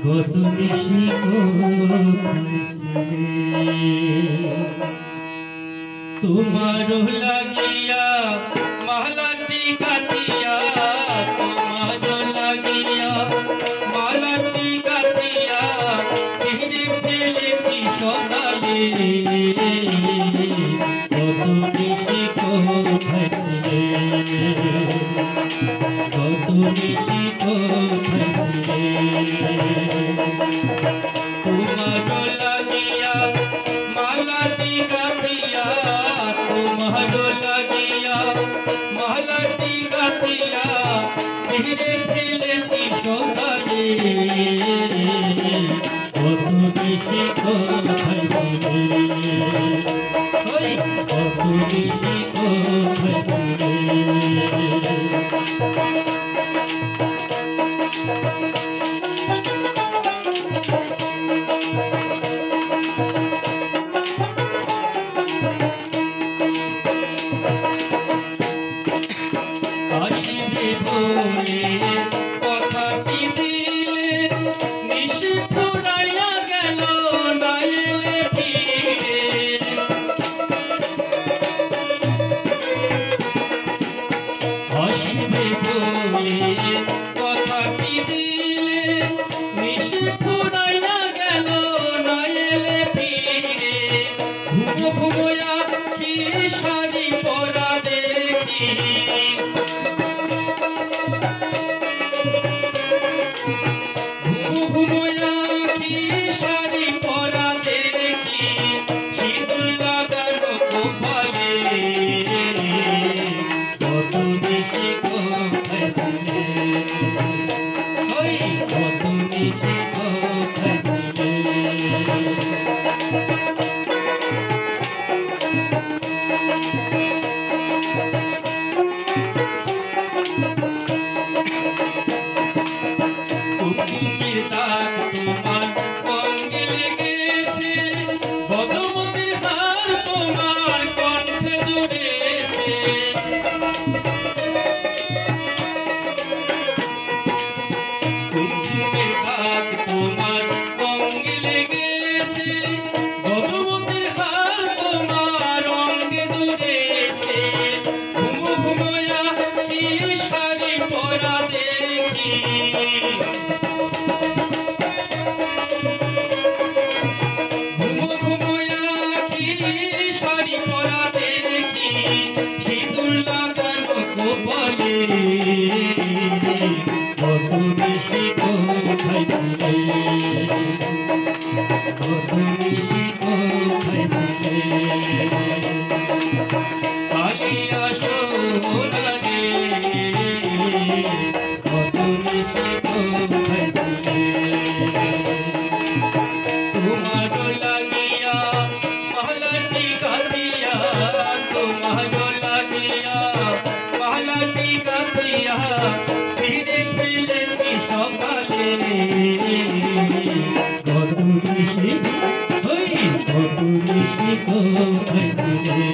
কত নিশি তোমার লাগিয়া মালাটি কাটিয়া, তোমার লাগিয়া মালাটি কাটিয়া ছিঁড়ে ফেলেছি সকালে। কত নিশি কোথায় ছিলে, কত নিশি কোথায় ছিলে। তোমার লাগিয়া মালাটি কাটিয়া, তোমার লাগিয়া মালাটি কাটিয়া ছিঁড়ে ফেলেছি সকালে। কত নিশি কোথায় ছিলে, কত নিশি কোথায় ছিলে। আসিবে বলে কথাটি দিলে, নিশি ফুরাইয়া গেল না এলে ফিরে। আসিবে বলে কথাটি দিলে, নিশি ফুরাইয়া গেল না এলে ফিরে। ঘুমো ঘুমোয়া কি শাড়ি পরা দেখি, ঘুমোয়া কি শাড়ি পরা দেখি, সিঁদুর লাগানো কপালে। কত নিশি কোথায় ছিলে, কত নিশি কোথায় ছিলে। কুকুমের দাগ তোমার অঙ্গে লেগেছে, ভগবতীর হার তোমার কণ্ঠে জুড়েছে। কুকুমের দাগ তোমার অঙ্গে লেগেছে, ভগবতীর হার তোমার অঙ্গে জুড়েছে। ঘুমো ঘুমোয়া কি শাড়ি পরা দেখি, ঘুমো ঘুমোয়া কি শাড়ি পরা দেখি, সিঁদুর লাগানো কপালে। কত নিশি কোথায় ছিলে, কত নিশি কোথায় ছিলে। কালিয়া সোনারে, কত নিশি কোথায় ছিলে। তোমার লাগিয়া মালাটি কাটিয়া, তোমার লাগিয়া মালাটি কাটিয়া ছিঁড়ে ফেলেছি সকালে। কত নিশি, কত নিশি কোথায় ছিলে।